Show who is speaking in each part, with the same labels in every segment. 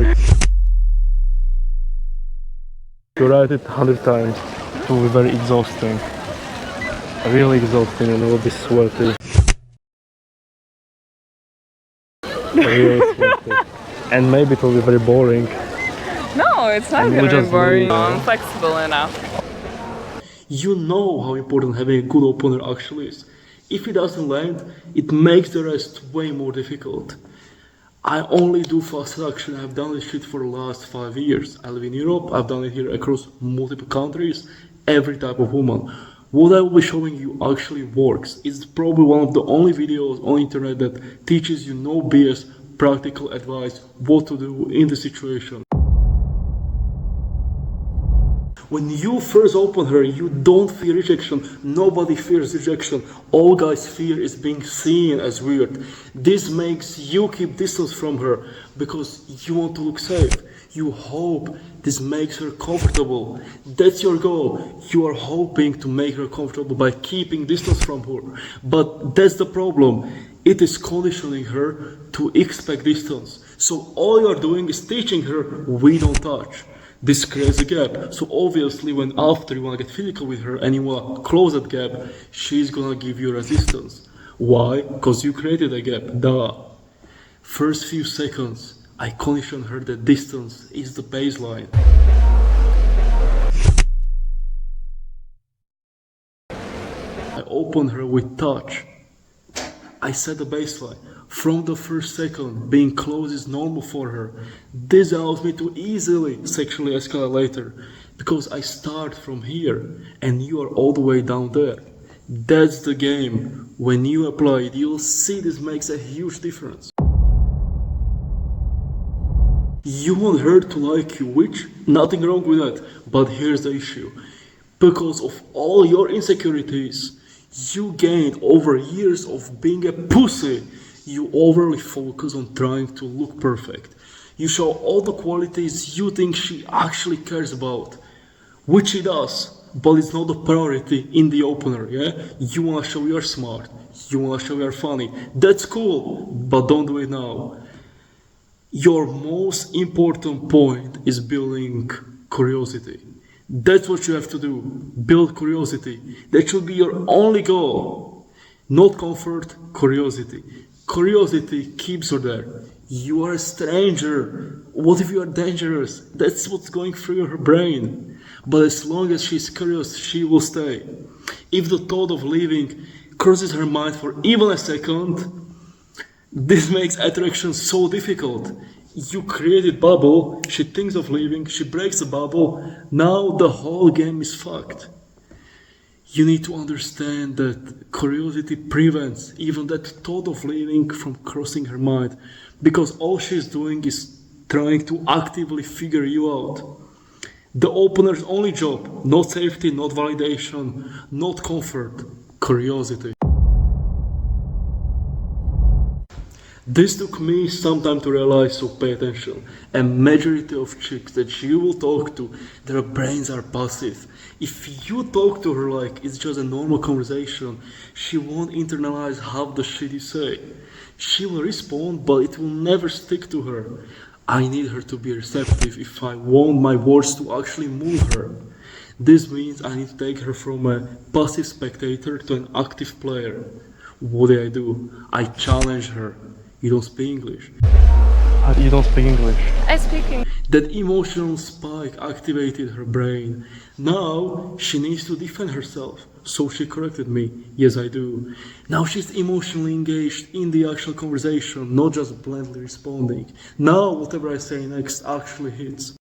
Speaker 1: work. You write it 100 times. It will be very exhausting. Really exhausting, and it will be sweaty. Really sweaty. And maybe it will be very boring.
Speaker 2: No, it's not
Speaker 1: And
Speaker 2: gonna
Speaker 1: we'll
Speaker 2: be
Speaker 1: just
Speaker 2: boring.
Speaker 1: leave.
Speaker 2: I'm flexible enough.
Speaker 3: You know how important having a good opener actually is. If it doesn't land, it makes the rest way more difficult. I only do fast seduction. I've done this shit for the last 5 years. I live in Europe. I've done it here across multiple countries, every type of woman. What I will be showing you actually works. It's probably one of the only videos on internet that teaches you no BS, practical advice, what to do in the situation. When you first open her, you don't fear rejection. Nobody fears rejection. All guys fear is being seen as weird. This makes you keep distance from her because you want to look safe. You hope this makes her comfortable. That's your goal. You are hoping to make her comfortable by keeping distance from her. But that's the problem. It is conditioning her to expect distance. So all you are doing is teaching her we don't touch. This creates a gap. So obviously when after you want to get physical with her and you want to close that gap, she's gonna give you resistance. Why? Because you created a gap. Duh. First few seconds, I condition her that distance is the baseline. I open her with touch. I set the baseline. From the first second, being close is normal for her. This allows me to easily sexually escalate later because I start from here and you are all the way down there. That's the game. When you apply it, you'll see this makes a huge difference. You want her to like you, which nothing wrong with that, but here's the issue. Because of all your insecurities, you gained over years of being a pussy. You overly focus on trying to look perfect. You show all the qualities you think she actually cares about, which she does, but it's not the priority in the opener, yeah? You wanna show you're smart, you wanna show you're funny. That's cool, but don't do it now. Your most important point is building curiosity. That's what you have to do. Build curiosity. That should be your only goal. Not comfort, curiosity. Curiosity keeps her there. You are a stranger. What if you are dangerous? That's what's going through her brain. But as long as she's curious, she will stay. If the thought of leaving crosses her mind for even a second, this makes attraction so difficult. You created bubble, she thinks of leaving, she breaks the bubble, now the whole game is fucked. You need to understand that curiosity prevents even that thought of leaving from crossing her mind, because all she's doing is trying to actively figure you out. The opener's only job, not safety, not validation, not comfort, curiosity. This took me some time to realize, so pay attention. A majority of chicks that you will talk to, their brains are passive. If you talk to her like it's just a normal conversation, she won't internalize half the shit you say. She will respond, but it will never stick to her. I need her to be receptive if I want my words to actually move her. This means I need to take her from a passive spectator to an active player. What do? I challenge her. You don't speak English.
Speaker 1: You don't speak English.
Speaker 2: I speak English.
Speaker 3: That emotional spike activated her brain. Now she needs to defend herself. So she corrected me. Yes, I do. Now she's emotionally engaged in the actual conversation, not just blandly responding. Now whatever I say next actually hits.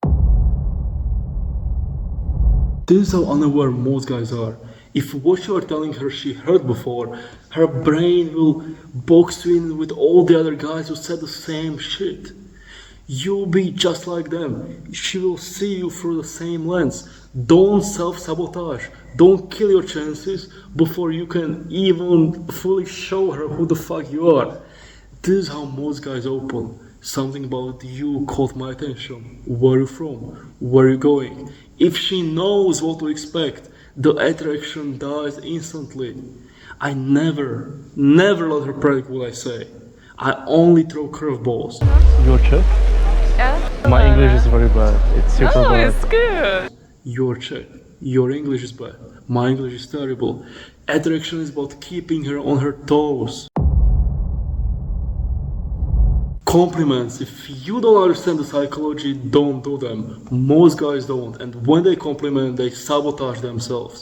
Speaker 3: This is how unaware most guys are. If what you are telling her she heard before, her brain will box you in with all the other guys who said the same shit. You'll be just like them. She will see you through the same lens. Don't self-sabotage. Don't kill your chances before you can even fully show her who the fuck you are. This is how most guys open. Something about you caught my attention. Where are you from? Where are you going? If she knows what to expect, the attraction dies instantly. I never let her predict what I say. I only throw curveballs.
Speaker 1: Your Czech?
Speaker 2: Yeah.
Speaker 1: My English is very bad. It's super
Speaker 2: No,
Speaker 1: bad.
Speaker 2: it's good.
Speaker 3: Your Czech, your English is bad. My English is terrible. Attraction is about keeping her on her toes. Compliments, if you don't understand the psychology, don't do them. Most guys don't, and when they compliment, they sabotage themselves.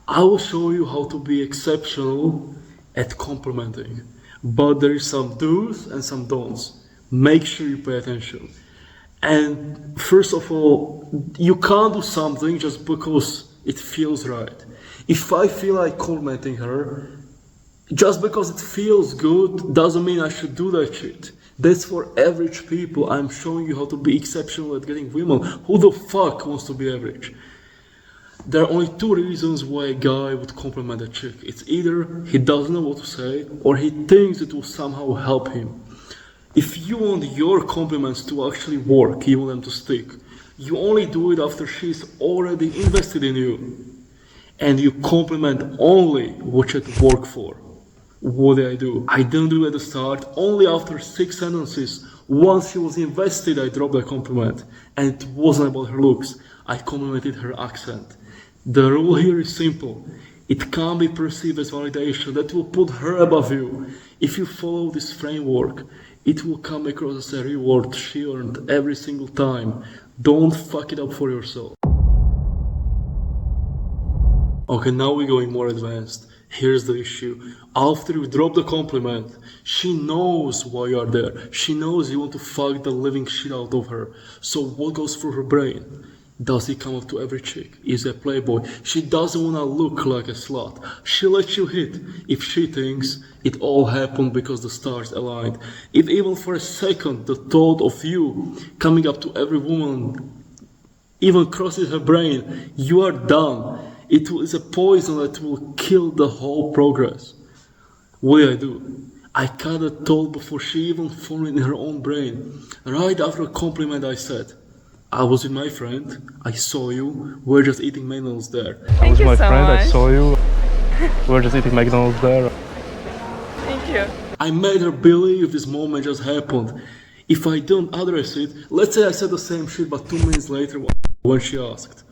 Speaker 3: I will show you how to be exceptional at complimenting, but there is some do's and some don'ts. Make sure you pay attention. And first of all, you can't do something just because it feels right. If I feel like complimenting her, just because it feels good doesn't mean I should do that shit. That's for average people. I'm showing you how to be exceptional at getting women. Who the fuck wants to be average? There are only two reasons why a guy would compliment a chick. It's either he doesn't know what to say or he thinks it will somehow help him. If you want your compliments to actually work, you want them to stick, you only do it after she's already invested in you. And you compliment only what should work for. What did I do? I didn't do it at the start. Only after 6 sentences, once she was invested, I dropped a compliment. And it wasn't about her looks. I complimented her accent. The rule here is simple. It can't be perceived as validation. That will put her above you. If you follow this framework, it will come across as a reward she earned every single time. Don't fuck it up for yourself. Okay, now we're going more advanced. Here's the issue. After you drop the compliment, she knows why you are there. She knows you want to fuck the living shit out of her. So what goes through her brain? Does he come up to every chick? Is a playboy? She doesn't wanna look like a slut. She lets you hit if she thinks it all happened because the stars aligned. If even for a second the thought of you coming up to every woman even crosses her brain, you are done. It is a poison that will kill the whole progress. What did I do? I cut a thought before she even formed in her own brain. Right after a compliment I said, I was with my friend, I saw you, we're just eating McDonald's there.
Speaker 1: I was
Speaker 2: Thank you
Speaker 1: my
Speaker 2: so
Speaker 1: friend, I
Speaker 2: much.
Speaker 1: saw you. We're just eating McDonald's there.
Speaker 2: Thank you.
Speaker 3: I made her believe this moment just happened. If I don't address it, let's say I said the same shit but 2 minutes later when she asked.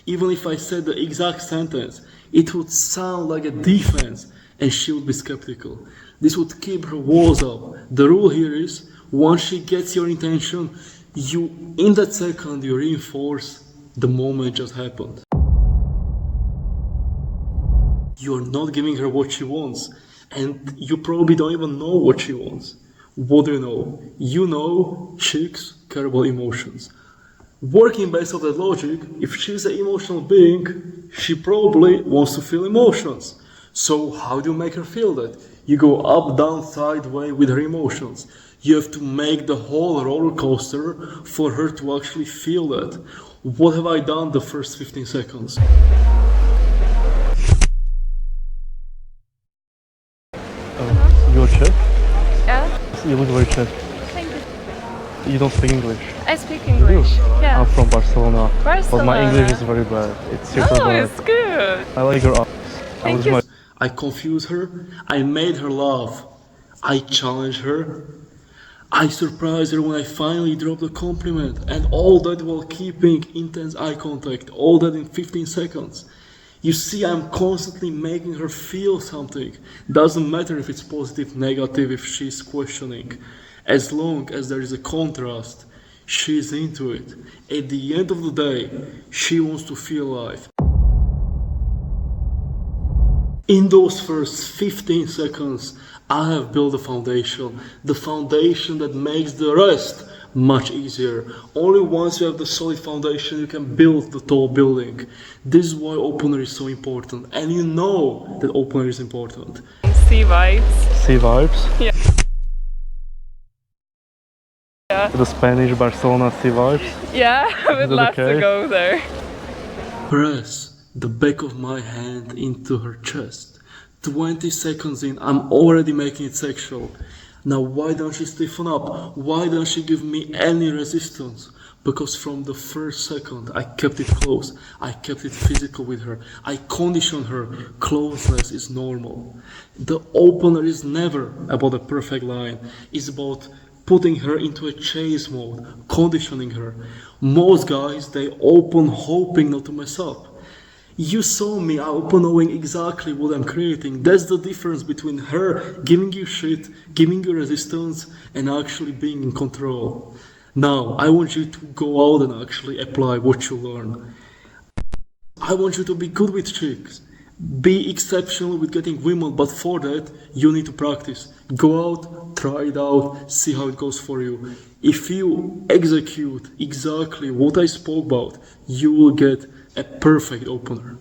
Speaker 3: Even if I said the exact sentence, it would sound like a defense and she would be skeptical. This would keep her walls up. The rule here is, once she gets your intention, in that second you reinforce the moment just happened. You're not giving her what she wants, and you probably don't even know what she wants. What do you know? You know chicks care about emotions. Working based on that logic, if she's an emotional being, she probably wants to feel emotions. So how do you make her feel that? You go up, down, sideways with her emotions. You have to make the whole roller coaster for her to actually feel that. What have I done the first 15 seconds?
Speaker 1: You're Czech?
Speaker 2: Yeah.
Speaker 1: You look very Czech.
Speaker 2: Thank you.
Speaker 1: You don't speak English.
Speaker 2: I speak English. Yeah.
Speaker 1: I'm from Barcelona. But my English is
Speaker 2: Barcelona.
Speaker 1: very bad. It's super
Speaker 2: No,
Speaker 1: bad.
Speaker 2: it's good.
Speaker 1: I like your eyes.
Speaker 2: Thank you.
Speaker 3: I confused her, I made her laugh, I challenged her, I surprised her when I finally dropped a compliment, and all that while keeping intense eye contact, all that in 15 seconds. You see, I'm constantly making her feel something. Doesn't matter if it's positive, negative, if she's questioning. As long as there is a contrast, she's into it. At the end of the day, she wants to feel alive. In those first 15 seconds, I have built a foundation. The foundation that makes the rest much easier. Only once you have the solid foundation, you can build the tall building. This is why opener is so important. And you know that opener is important.
Speaker 2: See vibes.
Speaker 1: See vibes?
Speaker 2: Yeah. Yeah.
Speaker 1: The Spanish Barcelona sea vibes?
Speaker 2: Yeah, I would
Speaker 1: that
Speaker 2: love
Speaker 1: okay?
Speaker 2: to go there.
Speaker 3: Press the back of my hand into her chest. 20 seconds in, I'm already making it sexual. Now why don't she stiffen up? Why don't she give me any resistance? Because from the first second I kept it close. I kept it physical with her. I conditioned her. Closeness is normal. The opener is never about a perfect line. It's about putting her into a chase mode, conditioning her. Most guys, they open hoping not to mess up. You saw me, I open knowing exactly what I'm creating. That's the difference between her giving you shit, giving you resistance, and actually being in control. Now, I want you to go out and actually apply what you learn. I want you to be good with chicks. Be exceptional with getting women, but for that, you need to practice. Go out, try it out, see how it goes for you. If you execute exactly what I spoke about, you will get a perfect opener.